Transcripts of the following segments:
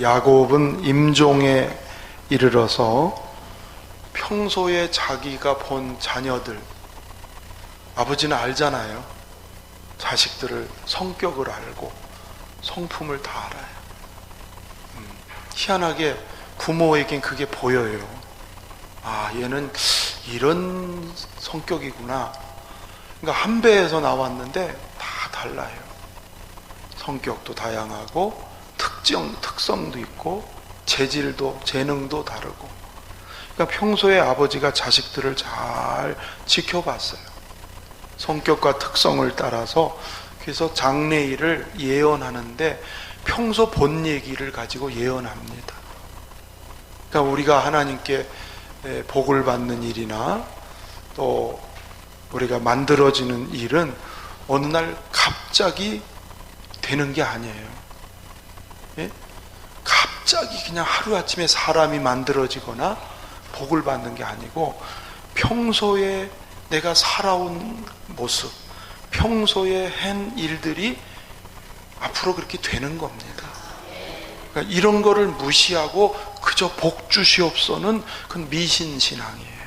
야곱은 임종에 이르러서 평소에 자기가 본 자녀들, 아버지는 알잖아요. 자식들을 성격을 알고 성품을 다 알아요. 희한하게 부모에겐 그게 보여요. 아, 얘는 이런 성격이구나. 그러니까 한 배에서 나왔는데 다 달라요. 성격도 다양하고 특성도 있고 재질도 재능도 다르고. 그러니까 평소에 아버지가 자식들을 잘 지켜봤어요. 성격과 특성을 따라서. 그래서 장래일을 예언하는데 평소 본 얘기를 가지고 예언합니다. 그러니까 우리가 하나님께 복을 받는 일이나 또 우리가 만들어지는 일은 어느 날 갑자기 되는 게 아니에요. 예? 갑자기 그냥 하루아침에 사람이 만들어지거나 복을 받는 게 아니고 평소에 내가 살아온 모습, 평소에 한 일들이 앞으로 그렇게 되는 겁니다. 그러니까 이런 거를 무시하고 그저 복 주시옵소는 그건 미신신앙이에요.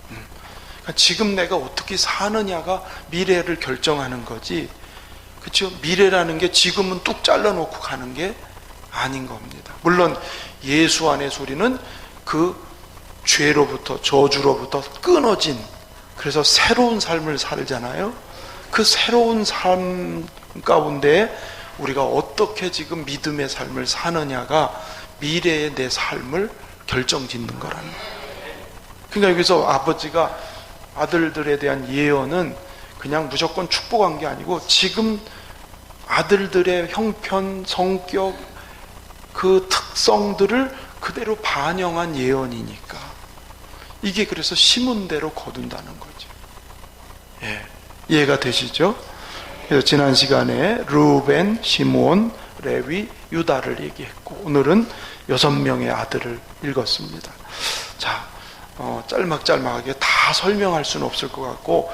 그러니까 지금 내가 어떻게 사느냐가 미래를 결정하는 거지, 그렇죠? 미래라는 게 지금은 뚝 잘라놓고 가는 게 아닌 겁니다. 물론 예수 안에서 우리는 그 죄로부터, 저주로부터 끊어진, 그래서 새로운 삶을 살잖아요. 그 새로운 삶 가운데 우리가 어떻게 지금 믿음의 삶을 사느냐가 미래의 내 삶을 결정짓는 거라는 거예요. 그러니까 여기서 아버지가 아들들에 대한 예언은 그냥 무조건 축복한 게 아니고 지금 아들들의 형편, 성격, 그 특성들을 그대로 반영한 예언이니까 이게 그래서 심은 대로 거둔다는 거죠. 예, 이해가 되시죠? 그래서 지난 시간에 루벤, 시므온, 레위, 유다를 얘기했고 오늘은 6명의 아들을 읽었습니다. 자, 짤막짤막하게 다 설명할 수는 없을 것 같고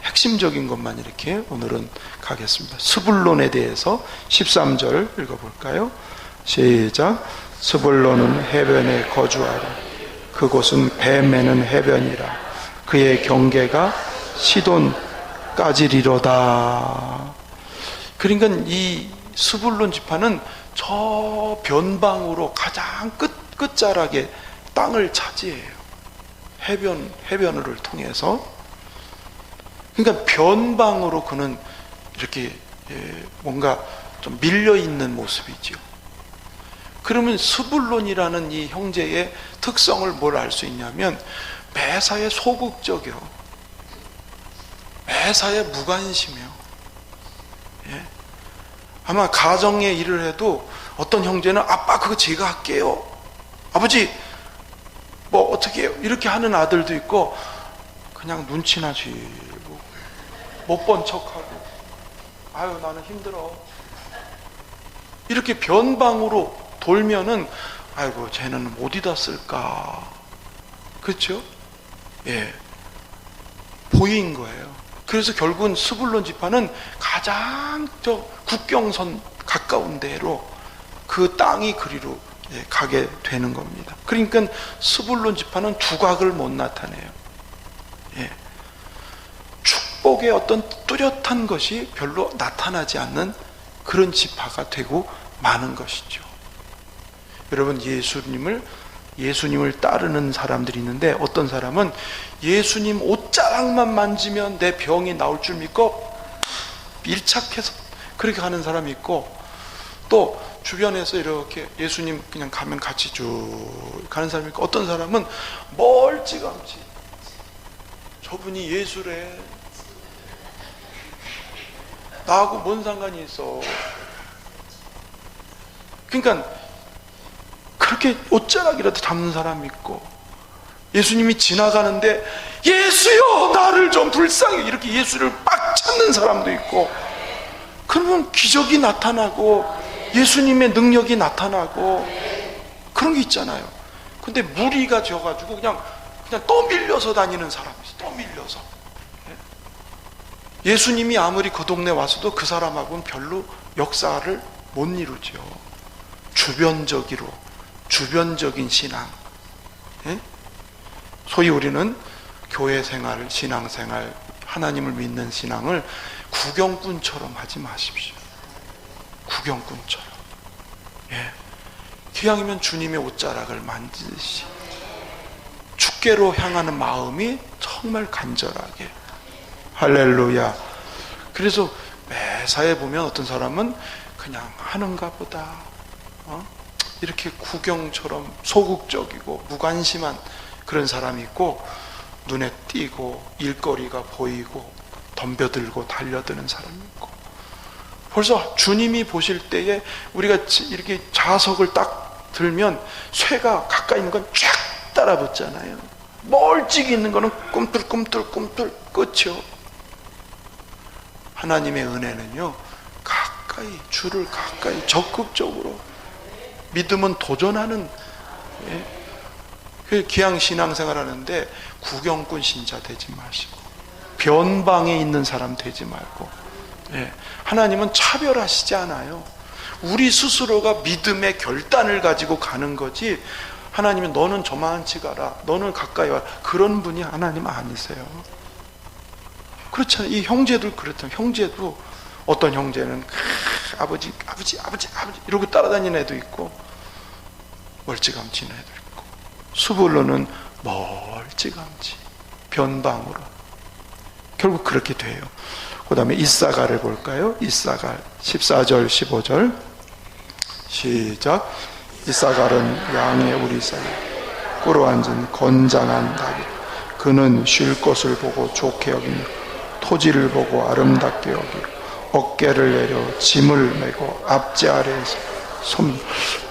핵심적인 것만 이렇게 오늘은 가겠습니다. 스불론에 대해서 13절 읽어볼까요? 시작. 스불론은 해변에 거주하라. 그곳은 배 매는 해변이라. 그의 경계가 시돈까지리로다. 그러니까 이 스불론 지파는 저 변방으로 가장 끝자락에 땅을 차지해요. 해변을 통해서. 그러니까 변방으로 그는 이렇게 뭔가 좀 밀려있는 모습이죠. 그러면 스불론이라는 이 형제의 특성을 뭘 알 수 있냐면 매사에 소극적이요, 매사에 무관심이요. 예? 아마 가정에 일을 해도 어떤 형제는 아빠 그거 제가 할게요, 아버지 뭐 어떻게 해요, 이렇게 하는 아들도 있고 그냥 눈치나 쥐고 못 본 척하고 아유 나는 힘들어 이렇게 변방으로 돌면은 아이고 쟤는 어디다 쓸까, 그렇죠? 예, 보인 거예요. 그래서 결국은 스불론 지파는 가장 저 국경선 가까운 데로 그 땅이 그리로 가게 되는 겁니다. 그러니까 스불론 지파는 두각을 못 나타내요. 예. 축복의 어떤 뚜렷한 것이 별로 나타나지 않는 그런 지파가 되고 마는 것이죠. 여러분, 예수님을 따르는 사람들이 있는데 어떤 사람은 예수님 옷자락만 만지면 내 병이 나올 줄 믿고 밀착해서 그렇게 하는 사람이 있고, 또 주변에서 이렇게 예수님 그냥 가면 같이 쭉 가는 사람이 있고, 어떤 사람은 멀찌감치 저분이 예수래, 나하고 뭔 상관이 있어. 그러니까 그렇게 옷자락이라도 잡는 사람이 있고, 예수님이 지나가는데 예수요 나를 좀 불쌍히 이렇게 예수를 빡 찾는 사람도 있고, 그러면 기적이 나타나고 예수님의 능력이 나타나고 그런 게 있잖아요. 근데 무리가 져가지고 그냥 또 밀려서 다니는 사람이 있어. 또 밀려서 예수님이 아무리 그 동네 와서도 그 사람하고는 별로 역사를 못 이루죠. 주변적인 신앙. 예? 소위 우리는 교회 생활, 신앙생활, 하나님을 믿는 신앙을 구경꾼처럼 하지 마십시오. 구경꾼처럼. 예. 기왕이면 주님의 옷자락을 만지듯이 주께로 향하는 마음이 정말 간절하게. 할렐루야. 그래서 매사에 보면 어떤 사람은 그냥 하는가 보다, 이렇게 구경처럼 소극적이고 무관심한 그런 사람이 있고, 눈에 띄고 일거리가 보이고 덤벼들고 달려드는 사람이 있고, 벌써 주님이 보실 때에 우리가 이렇게 좌석을 딱 들면 쇠가 가까이 있는 건 쫙 따라붙잖아요. 멀찍이 있는 거는 꿈틀꿈틀 끝이요. 하나님의 은혜는요, 가까이, 주를 가까이 적극적으로, 믿음은 도전하는, 그 기양 신앙생활 하는데 구경꾼 신자 되지 마시고, 변방에 있는 사람 되지 말고, 하나님은 차별하시지 않아요. 우리 스스로가 믿음의 결단을 가지고 가는 거지, 하나님은 너는 저만치 가라, 너는 가까이 와라, 그런 분이 하나님 아니세요. 그렇잖아요. 이 형제들 그렇잖아요. 형제도 어떤 형제는 아버지 이러고 따라다니는 애도 있고, 멀찌감치 있는 애도 있고, 수불로는 멀찌감치 변방으로, 결국 그렇게 돼요. 그 다음에 이사갈을 볼까요? 이사갈 14절 15절 시작. 이사갈은 양의 우리 사이 꿇어 앉은 건장한 나귀, 그는 쉴 것을 보고 좋게 여기며 토지를 보고 아름답게 여기고 어깨를 내려 짐을 메고 앞제 아래에서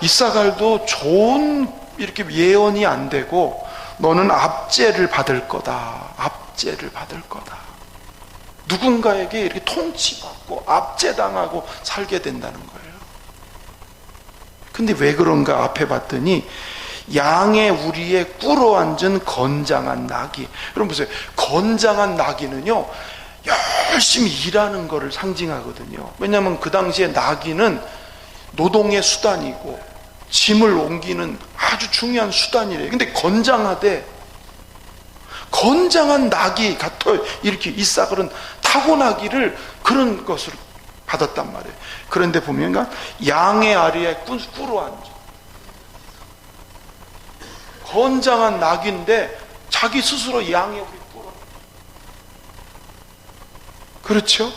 이사갈도 좋은 이렇게 예언이 안 되고, 너는 압제를 받을 거다, 압제를 받을 거다, 누군가에게 이렇게 통치받고 압제당하고 살게 된다는 거예요. 근데 왜 그런가 앞에 봤더니 양의 우리에 꿇어 앉은 건장한 나귀. 여러분 보세요. 건장한 나귀는요, 열심히 일하는 거를 상징하거든요. 왜냐하면 그 당시에 나귀는 노동의 수단이고 짐을 옮기는 아주 중요한 수단이래요. 근데 건장하대. 건장한 나귀 같아. 이렇게 이사갈은 타고나기를 그런 것을 받았단 말이에요. 그런데 보면 양의 아래에 꿇어 앉아. 건장한 나귀인데 자기 스스로 양의 우리 꿇어. 그렇죠?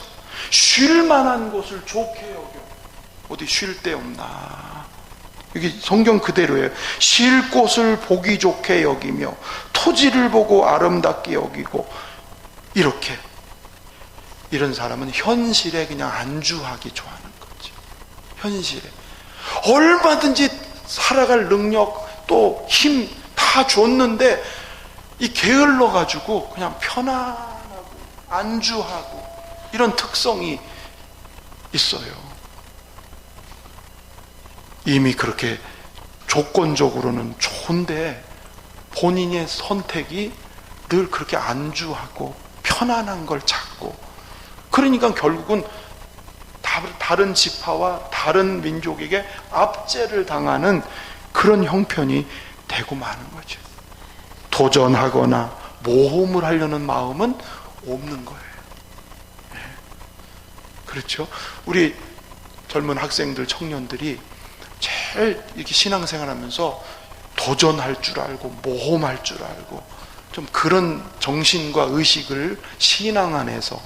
쉴 만한 곳을 좋게 여겨. 어디 쉴 데 없나? 이게 성경 그대로예요. 쉴 곳을 보기 좋게 여기며 토지를 보고 아름답게 여기고, 이렇게. 이런 사람은 현실에 그냥 안주하기 좋아하는 거죠. 현실에 얼마든지 살아갈 능력 또 힘 다 줬는데 이 게을러 가지고 그냥 편안하고 안주하고, 이런 특성이 있어요. 이미 그렇게 조건적으로는 좋은데 본인의 선택이 늘 그렇게 안주하고 편안한 걸 찾고, 그러니까 결국은 다른 지파와 다른 민족에게 압제를 당하는 그런 형편이 되고 마는 거죠. 도전하거나 모험을 하려는 마음은 없는 거예요. 그렇죠? 우리 젊은 학생들, 청년들이 제일 이렇게 신앙생활 하면서 도전할 줄 알고 모험할 줄 알고 좀 그런 정신과 의식을 신앙 안에서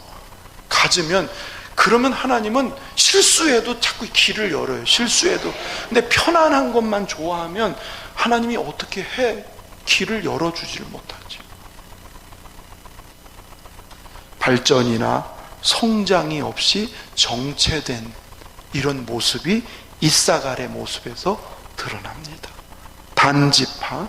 가지면, 그러면 하나님은 실수해도 자꾸 길을 열어요. 실수해도. 근데 편안한 것만 좋아하면 하나님이 어떻게 해? 길을 열어주지를 못하죠. 발전이나 성장이 없이 정체된 이런 모습이 이사갈의 모습에서 드러납니다. 단지파.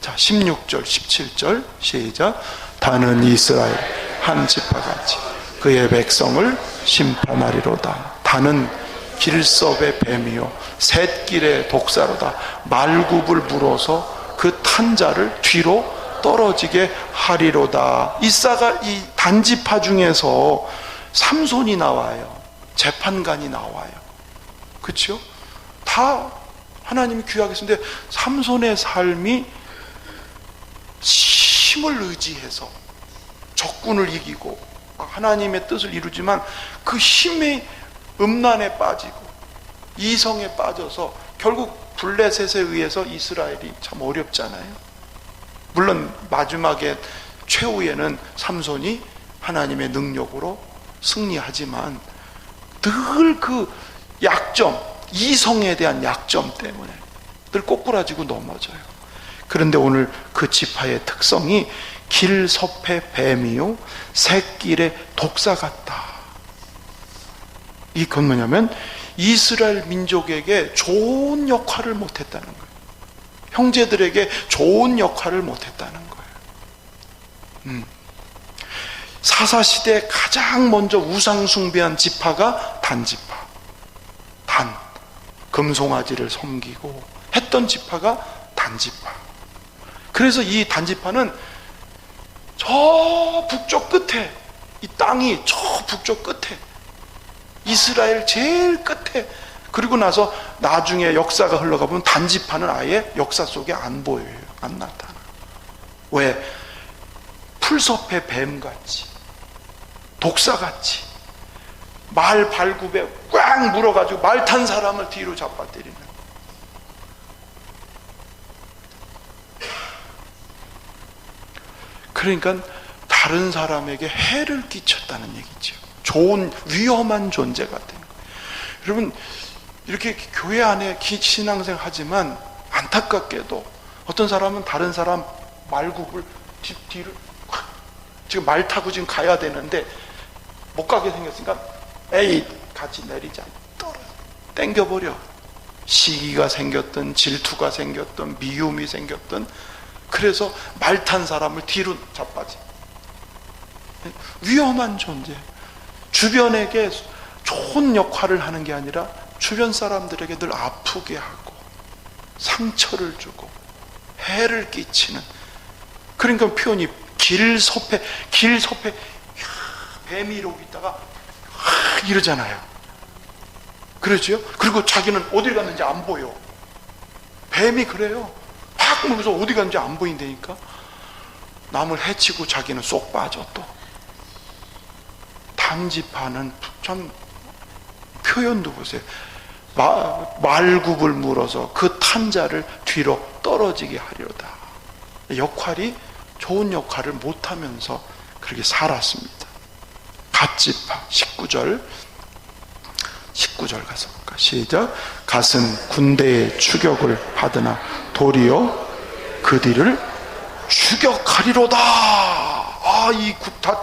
자, 16절 17절 시작. 단은 이스라엘 한 지파같이 그의 백성을 심판하리로다. 단은 길섭의 뱀이요 샛길의 독사로다. 말굽을 물어서 그 탄자를 뒤로 떨어지게 하리로다. 이사갈, 이 단지파 중에서 삼손이 나와요. 재판관이 나와요. 그렇죠? 다 하나님이 귀하게 쓰는데 삼손의 삶이 힘을 의지해서 적군을 이기고 하나님의 뜻을 이루지만 그 힘이 음란에 빠지고 이성에 빠져서 결국 블레셋에 의해서 이스라엘이 참 어렵잖아요. 물론 마지막에 최후에는 삼손이 하나님의 능력으로 승리하지만 늘 그 약점, 이성에 대한 약점 때문에 늘 꼬꾸라지고 넘어져요. 그런데 오늘 그 지파의 특성이 길섭의 뱀이요 새길의 독사 같다. 이건 뭐냐면 이스라엘 민족에게 좋은 역할을 못했다는 거예요. 형제들에게 좋은 역할을 못했다는 거예요. 사사시대에 가장 먼저 우상숭배한 지파가 단지파, 단, 금송아지를 섬기고 했던 지파가 단지파. 그래서 이 단지파는 저 북쪽 끝에, 이 땅이 저 북쪽 끝에, 이스라엘 제일 끝에, 그리고 나서 나중에 역사가 흘러가 보면 단지파는 아예 역사 속에 안 보여요. 안 나타나. 왜? 풀섭의 뱀같이, 독사같이 말 발굽에 꽉 물어가지고 말 탄 사람을 뒤로 잡아때리는. 그러니까 다른 사람에게 해를 끼쳤다는 얘기죠. 좋은 위험한 존재가 된 거예요. 여러분 이렇게 교회 안에 신앙생활 하지만 안타깝게도 어떤 사람은 다른 사람 말굽을 뒤로 지금 말 타고 지금 가야 되는데 못 가게 생겼으니까 에이 같이 내리자, 땡겨버려. 시기가 생겼든 질투가 생겼든 미움이 생겼든, 그래서 말 탄 사람을 뒤로 자빠지. 위험한 존재. 주변에게 좋은 역할을 하는 게 아니라 주변 사람들에게 늘 아프게 하고 상처를 주고 해를 끼치는. 그러니까 표현이 길섭해 뱀이 이러고 있다가 이러잖아요. 그렇죠? 그리고 자기는 어디 갔는지 안 보여. 뱀이 그래요. 확 물면서 어디 갔는지 안 보인다니까. 남을 해치고 자기는 쏙 빠져. 또 단지파는 참 표현도 보세요. 말굽을 물어서 그 탄자를 뒤로 떨어지게 하려다. 역할이 좋은 역할을 못하면서 그렇게 살았습니다. 갓지파 19절 가서 볼까? 시작. 갓은 군대의 추격을 받으나 도리어 그 뒤를 추격하리로다. 이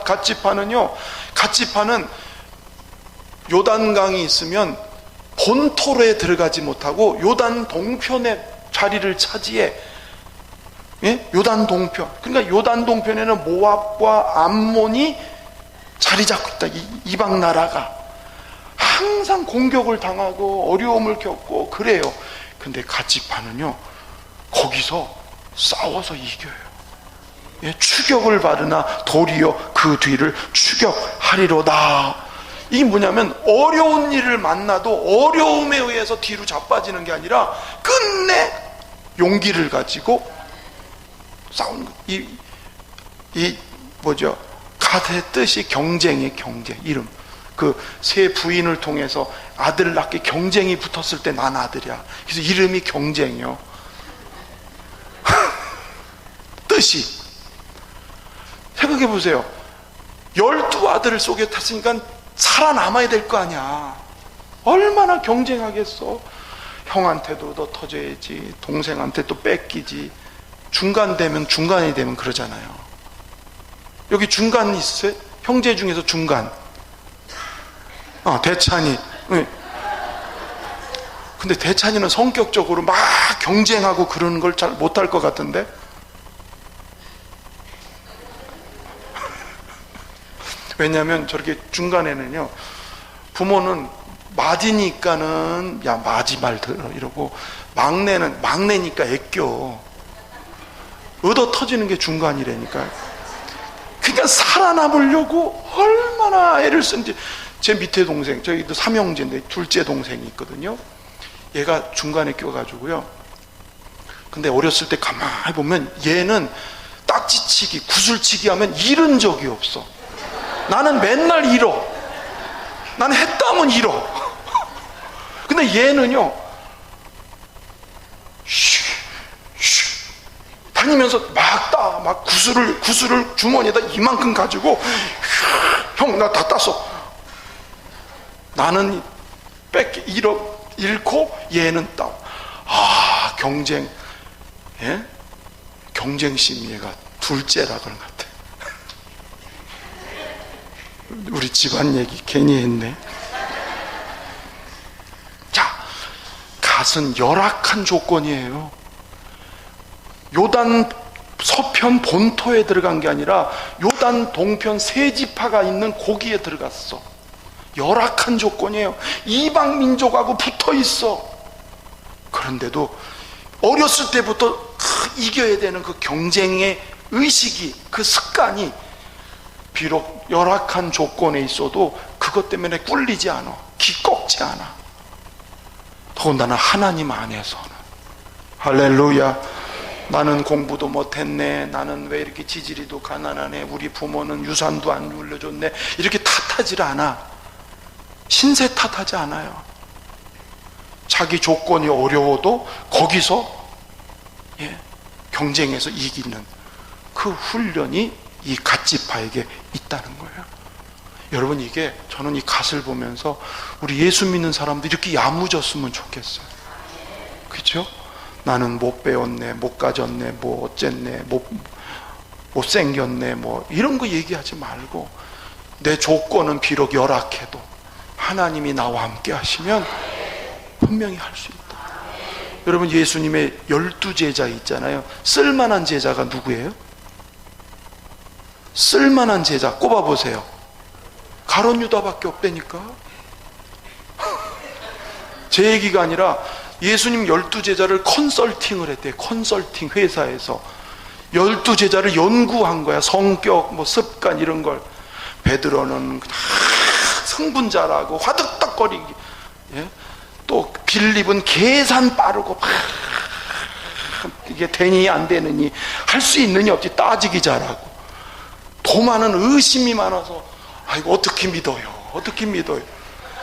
갓지파는요, 갓지파는 요단강이 있으면 본토로에 들어가지 못하고 요단 동편에 자리를 차지해. 예? 요단 동편. 그러니까 요단 동편에는 모압과 암몬이 자리 잡고 있다. 이방 나라가 항상 공격을 당하고 어려움을 겪고 그래요. 근데 갓지파는요 거기서 싸워서 이겨요. 예? 추격을 받으나 도리어 그 뒤를 추격하리로다. 이게 뭐냐면 어려운 일을 만나도 어려움에 의해서 뒤로 자빠지는 게 아니라 끝내 용기를 가지고 싸우는 거. 이 뭐죠? 갓의 뜻이 경쟁이 경쟁. 이름. 그 세 부인을 통해서 아들 낳기 경쟁이 붙었을 때 난 아들이야. 그래서 이름이 경쟁이요. 뜻이. 생각해 보세요. 12아들을 속에 탔으니까 살아남아야 될 거 아니야. 얼마나 경쟁하겠어. 형한테도 너 터져야지, 동생한테 또 뺏기지. 중간이 되면 그러잖아요. 여기 중간 있어요? 형제 중에서 중간. 대찬이. 근데 대찬이는 성격적으로 막 경쟁하고 그러는 걸 잘 못할 것 같은데? 왜냐하면 저렇게 중간에는요, 부모는 맏이니까는 야 맏이 말 들어 이러고, 막내는 막내니까 애껴. 얻어 터지는 게 중간이라니까. 그러니까 살아남으려고 얼마나 애를 쓴지. 제 밑에 동생, 저희도 삼형제인데 둘째 동생이 있거든요. 얘가 중간에 껴가지고요. 근데 어렸을 때 가만히 보면 얘는 딱지치기, 구슬치기 하면 잃은 적이 없어. 나는 맨날 잃어. 나는 했다면 잃어. 근데 얘는요, 다니면서 막 구슬을 주머니에다 이만큼 가지고, 형, 나 다 땄어. 나는 잃고 얘는 따. 경쟁, 예? 경쟁심, 얘가 둘째라 그런 것 같아. 우리 집안 얘기 괜히 했네. 자, 갓은 열악한 조건이에요. 요단 서편 본토에 들어간 게 아니라 요단 동편 세 지파가 있는 고기에 들어갔어. 열악한 조건이에요. 이방 민족하고 붙어 있어. 그런데도 어렸을 때부터 이겨야 되는 그 경쟁의 의식이, 그 습관이 비록 열악한 조건에 있어도 그것 때문에 꿀리지 않아. 기꺾지 않아. 더군다나 하나님 안에서는. 할렐루야. 나는 공부도 못했네, 나는 왜 이렇게 지지리도 가난하네, 우리 부모는 유산도 안 물려줬네, 이렇게 탓하지 않아. 신세 탓하지 않아요. 자기 조건이 어려워도 거기서 경쟁에서 이기는 그 훈련이 이 갓지파에게 있다는 거예요. 여러분, 이게 저는 이 갓을 보면서 우리 예수 믿는 사람들이 이렇게 야무졌으면 좋겠어요. 그렇죠? 나는 못 배웠네, 못 가졌네, 뭐 어쨌네, 못생겼네, 뭐 이런 거 얘기하지 말고, 내 조건은 비록 열악해도 하나님이 나와 함께 하시면 분명히 할 수 있다. 여러분, 예수님의 12제자 있잖아요. 쓸만한 제자가 누구예요? 쓸만한 제자 꼽아보세요. 가룟 유다밖에 없다니까. 제 얘기가 아니라 예수님 12제자를 컨설팅을 했대요. 컨설팅 회사에서 12제자를 연구한 거야. 성격, 뭐 습관 이런 걸. 베드로는 성분자라고 화득덕거리기, 또 빌립은 계산 빠르고 이게 되니 안 되느니, 할 수 있느니 없지 따지기 잘하고, 도마는 의심이 많아서 이거 어떻게 믿어요? 어떻게 믿어요?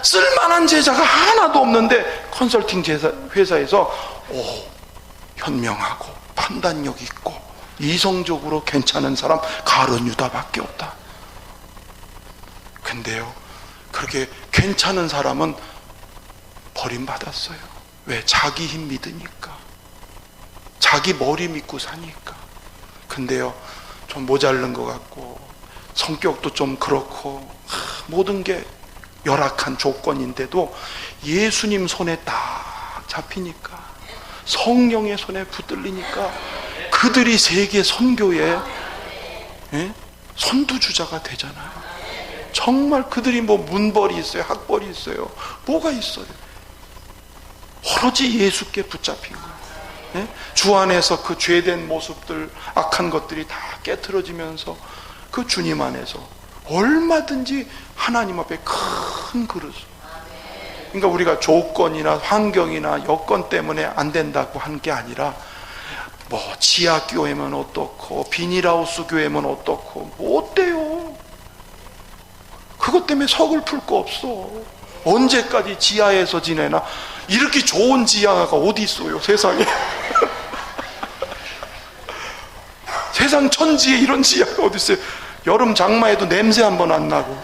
쓸만한 제자가 하나도 없는데 컨설팅 회사에서 현명하고 판단력 있고 이성적으로 괜찮은 사람 가룟 유다밖에 없다. 근데요, 그렇게 괜찮은 사람은 버림받았어요. 왜? 자기 힘 믿으니까, 자기 머리 믿고 사니까. 근데요, 좀 모자른 것 같고 성격도 좀 그렇고 모든 게 열악한 조건인데도 예수님 손에 딱 잡히니까, 성령의 손에 붙들리니까 그들이 세계 선교에 선두주자가 되잖아요. 정말 그들이 뭐 문벌이 있어요, 학벌이 있어요, 뭐가 있어요. 오로지 예수께 붙잡힌 거예요. 주 안에서 그 죄된 모습들, 악한 것들이 다 깨트려지면서 그 주님 안에서 얼마든지 하나님 앞에 큰 그릇. 그러니까 우리가 조건이나 환경이나 여건 때문에 안 된다고 한 게 아니라, 뭐 지하 교회면 어떻고 비닐하우스 교회면 어떻고 뭐 어때요? 그것 때문에 서글플 거 없어. 언제까지 지하에서 지내나? 이렇게 좋은 지하가 어디 있어요, 세상에. 세상 천지에 이런 지하가 어디 있어요. 여름 장마에도 냄새 한 번 안 나고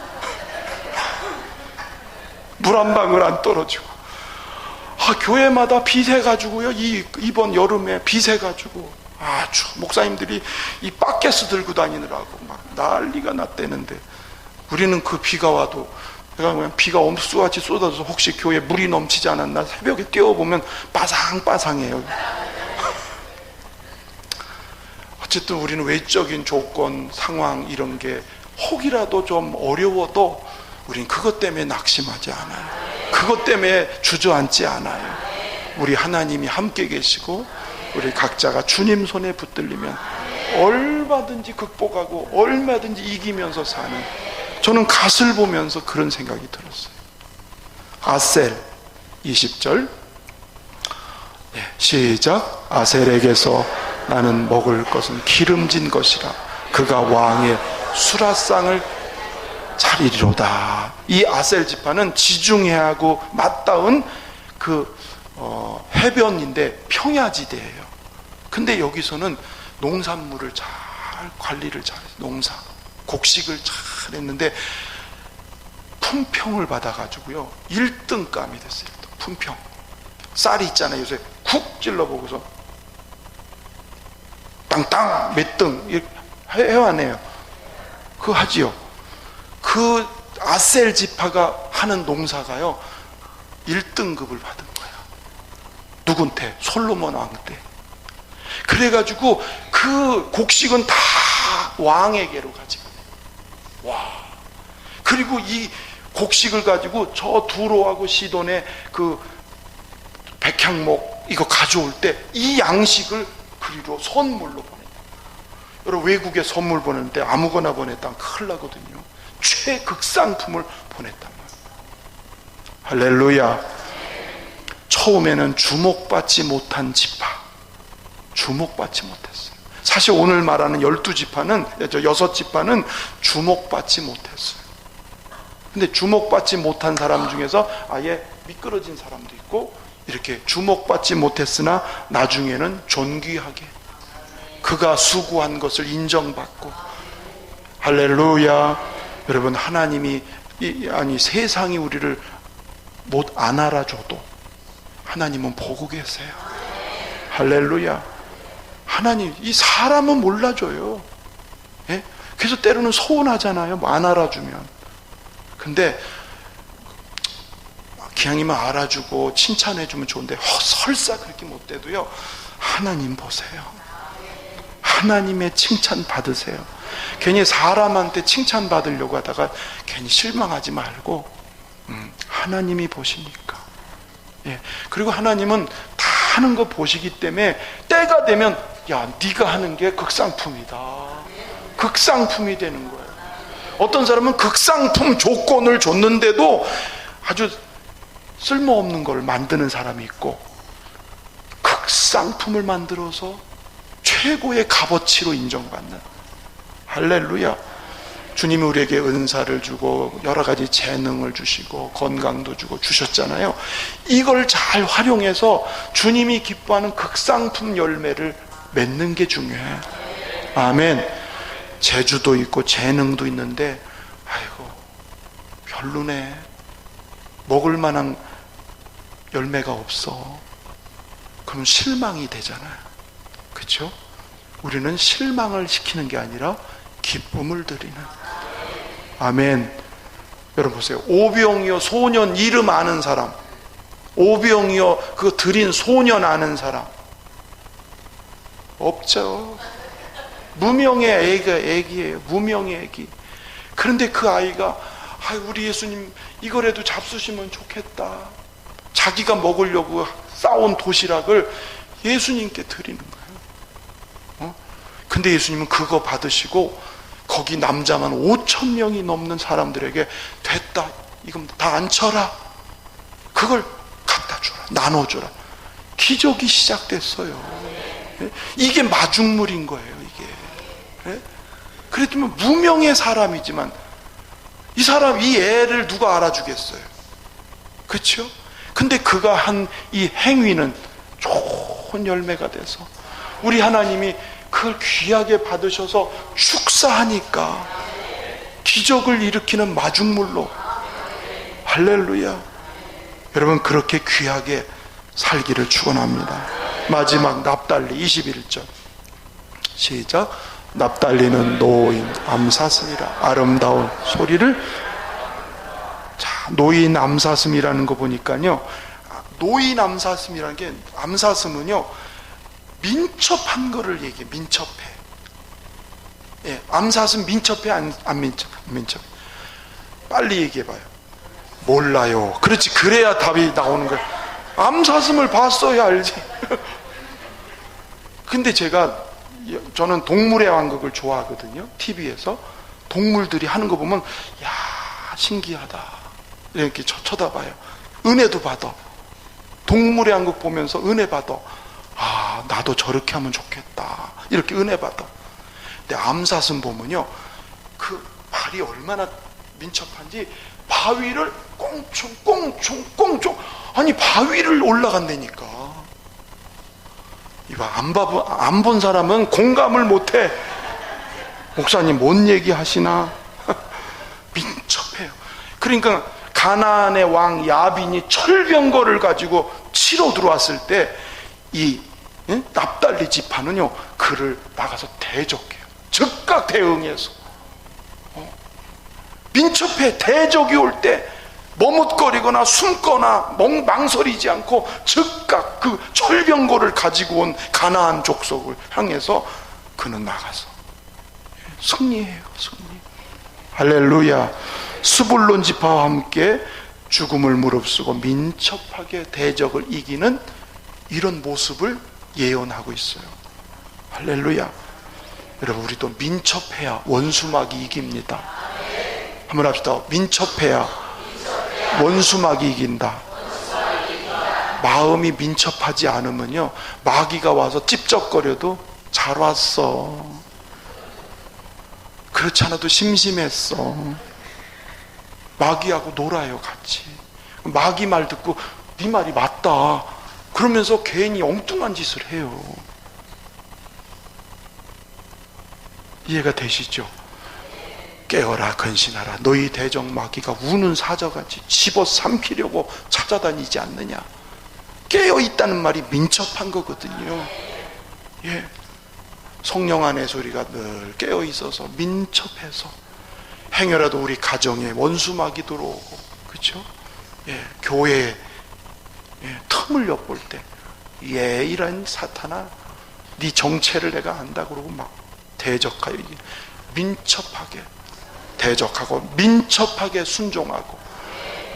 물 한 방울 안 떨어지고. 교회마다 빚해가지고요, 이번 여름에 빚해가지고 목사님들이 이 바켓스 들고 다니느라고 막 난리가 났대는데, 우리는 그 비가 와도 내가 그냥 비가 엄수같이 쏟아져서 혹시 교회에 물이 넘치지 않았나 새벽에 뛰어보면 빠상빠상해요. 어쨌든 우리는 외적인 조건, 상황 이런 게 혹이라도 좀 어려워도 우린 그것 때문에 낙심하지 않아요. 그것 때문에 주저앉지 않아요. 우리 하나님이 함께 계시고 우리 각자가 주님 손에 붙들리면 얼마든지 극복하고 얼마든지 이기면서 사는, 저는 갓을 보면서 그런 생각이 들었어요. 아셀 20절 시작. 아셀에게서 나는 먹을 것은 기름진 것이라 그가 왕의 수라상을 차리리로다. 이 아셀 지파는 지중해하고 맞닿은 해변인데 평야지대예요. 근데 여기서는 농산물을 잘 관리를 잘해서 농사 곡식을 잘 했는데 품평을 받아가지고요 1등감이 됐어요. 품평. 쌀이 있잖아요. 요새 쿡 찔러보고서 땅땅 몇 등 해와내요. 그거 하지요. 그 아셀 지파가 하는 농사가요 1등급을 받은 거야. 누군테? 솔로몬 왕 때. 그래가지고 그 곡식은 다 왕에게로 가지고 와. 그리고 이 곡식을 가지고 저 두로하고 시돈의 그 백향목 이거 가져올 때 이 양식을 그리로 선물로 보냈다. 여러분 외국에 선물 보내는데 아무거나 보냈다면 큰일 나거든요. 최극상품을 보냈단 말이에요. 할렐루야. 처음에는 주목받지 못한 지파, 주목받지 못했어요. 사실 오늘 말하는 12지파는 6지파는 주목받지 못했어요. 근데 주목받지 못한 사람 중에서 아예 미끄러진 사람도 있고 이렇게 주목받지 못했으나 나중에는 존귀하게 그가 수고한 것을 인정받고 할렐루야. 여러분 하나님이 세상이 우리를 못 안 알아줘도 하나님은 보고 계세요. 할렐루야. 하나님 이 사람은 몰라줘요. 예? 그래서 때로는 서운하잖아요. 뭐 안 알아주면. 근데 기왕이면 알아주고 칭찬해주면 좋은데 설사 그렇게 못돼도요 하나님 보세요. 하나님의 칭찬 받으세요. 괜히 사람한테 칭찬 받으려고 하다가 괜히 실망하지 말고 하나님이 보시니까. 예. 그리고 하나님은 다 하는 거 보시기 때문에 때가 되면 야 네가 하는 게 극상품이다. 극상품이 되는 거예요. 어떤 사람은 극상품 조건을 줬는데도 아주 쓸모없는 걸 만드는 사람이 있고 극상품을 만들어서 최고의 값어치로 인정받는. 할렐루야. 주님이 우리에게 은사를 주고 여러 가지 재능을 주시고 건강도 주고 주셨잖아요. 이걸 잘 활용해서 주님이 기뻐하는 극상품 열매를 맺는 게 중요해. 아멘. 재주도 있고 재능도 있는데 아이고 별로네. 먹을 만한 열매가 없어. 그럼 실망이 되잖아요. 그렇죠? 우리는 실망을 시키는 게 아니라 기쁨을 드리는. 아멘. 여러분 보세요. 오병이어 소년 이름 아는 사람, 오병이어 그거 드린 소년 아는 사람 없죠. 무명의 애기예요. 무명의 애기. 그런데 그 아이가 우리 예수님 이거라도 잡수시면 좋겠다. 자기가 먹으려고 싸온 도시락을 예수님께 드리는 거예요. 근데 예수님은 그거 받으시고 거기 남자만 5,000명이 넘는 사람들에게 됐다. 이건 다 앉혀라. 그걸 갖다 줘라. 나눠줘라. 기적이 시작됐어요. 이게 마중물인 거예요. 이게. 그랬더니 무명의 사람이지만 이 사람, 이 애를 누가 알아주겠어요? 그렇죠? 근데 그가 한 이 행위는 좋은 열매가 돼서 우리 하나님이 그걸 귀하게 받으셔서 축사하니까 기적을 일으키는 마중물로. 할렐루야. 여러분 그렇게 귀하게 살기를 축원합니다. 마지막 납달리 21절 시작. 납달리는 노인 암사슴이라 아름다운 소리를. 자, 노인 암사슴이라는 거 보니까요, 노인 암사슴이라는 게, 암사슴은요 민첩한 거를 얘기해. 민첩해. 예, 암사슴 민첩해 안 민첩해? 빨리 얘기해봐요. 몰라요. 그렇지. 그래야 답이 나오는 거예요. 암사슴을 봤어야 알지. 근데 저는 동물의 왕국을 좋아하거든요. TV에서 동물들이 하는 거 보면 야 신기하다 이렇게 쳐다봐요. 은혜도 받아. 동물의 왕국 보면서 은혜 받아. 아, 나도 저렇게 하면 좋겠다. 이렇게 은혜 받아. 근데 암사슴 보면요, 그 발이 얼마나 민첩한지 바위를 꽁충 꽁충 꽁충, 아니 바위를 올라간다니까. 이봐, 안 본 사람은 공감을 못해. 목사님 뭔 얘기 하시나? 민첩해요. 그러니까 가나안의 왕 야빈이 철병거를 가지고 치러 들어왔을 때 이 납달리 지파는요, 그를 나가서 대적해요. 즉각 대응해서. 민첩해. 대적이 올 때 머뭇거리거나 숨거나 망설이지 않고 즉각 그 철병거를 가지고 온 가나안 족속을 향해서 그는 나가서 승리해요. 승리. 할렐루야. 스불론 지파와 함께 죽음을 무릅쓰고 민첩하게 대적을 이기는 이런 모습을 예언하고 있어요. 할렐루야. 여러분, 우리도 민첩해야 원수막이 이깁니다. 한번 합시다. 민첩해야 원수막이 이긴다. 마음이 민첩하지 않으면요, 마귀가 와서 찝쩍거려도 잘 왔어, 그렇지 않아도 심심했어, 마귀하고 놀아요 같이. 마귀 말 듣고 네 말이 맞다 그러면서 괜히 엉뚱한 짓을 해요. 이해가 되시죠? 깨어라 근신하라. 너희 대적 마귀가 우는 사자같이 집어삼키려고 찾아다니지 않느냐. 깨어있다는 말이 민첩한 거거든요. 예. 성령 안의 소리가 늘 깨어있어서 민첩해서 행여라도 우리 가정에 원수막이 들어오고, 그렇죠? 예. 교회에 틈을 엿볼 때 이런 사탄아, 네 정체를 내가 안다 그러고 막 대적하여 민첩하게 대적하고 민첩하게 순종하고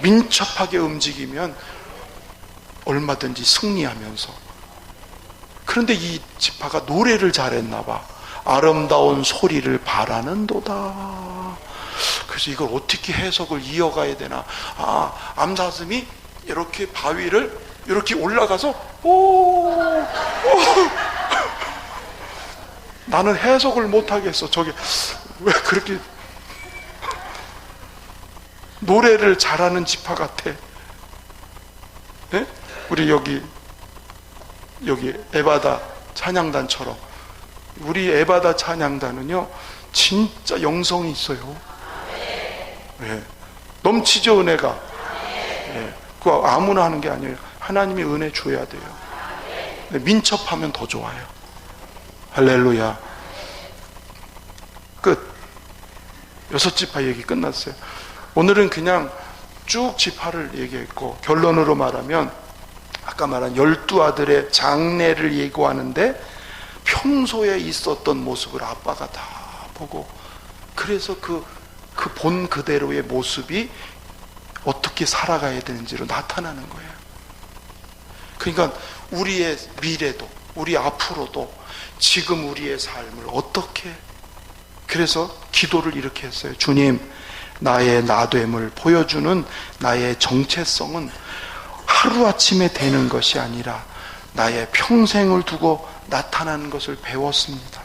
민첩하게 움직이면 얼마든지 승리하면서. 그런데 이 지파가 노래를 잘했나 봐. 아름다운 소리를 바라는도다. 그래서 이걸 어떻게 해석을 이어가야 되나. 아, 암사슴이 이렇게 바위를 이렇게 올라가서 나는 해석을 못하겠어. 저게 왜 그렇게 노래를 잘하는 지파 같아. 네? 우리 여기 에바다 찬양단처럼, 우리 에바다 찬양단은요 진짜 영성이 있어요. 네. 넘치죠 은혜가. 네. 그거 아무나 하는 게 아니에요. 하나님이 은혜 줘야 돼요. 네. 민첩하면 더 좋아요. 할렐루야. 끝. 6지파 얘기 끝났어요. 오늘은 그냥 쭉 지파를 얘기했고, 결론으로 말하면 아까 말한 12아들의 장례를 예고하는데 평소에 있었던 모습을 아빠가 다 보고, 그래서 그 본 그대로의 모습이 어떻게 살아가야 되는지로 나타나는 거예요. 그러니까 우리의 미래도, 우리 앞으로도 지금 우리의 삶을 어떻게, 그래서 기도를 이렇게 했어요. 주님, 나의 나됨을 보여주는 나의 정체성은 하루아침에 되는 것이 아니라 나의 평생을 두고 나타나는 것을 배웠습니다.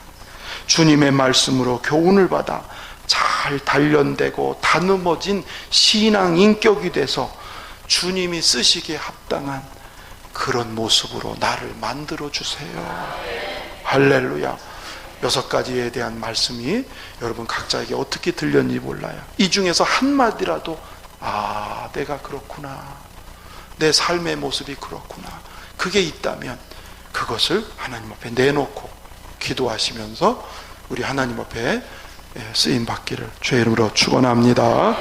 주님의 말씀으로 교훈을 받아 잘 단련되고 다듬어진 신앙 인격이 돼서 주님이 쓰시기에 합당한 그런 모습으로 나를 만들어 주세요. 할렐루야. 6가지에 대한 말씀이 여러분 각자에게 어떻게 들렸는지 몰라요. 이 중에서 한마디라도 아, 내가 그렇구나, 내 삶의 모습이 그렇구나, 그게 있다면 그것을 하나님 앞에 내놓고 기도하시면서 우리 하나님 앞에 쓰임 받기를 주의 이름으로 축원합니다.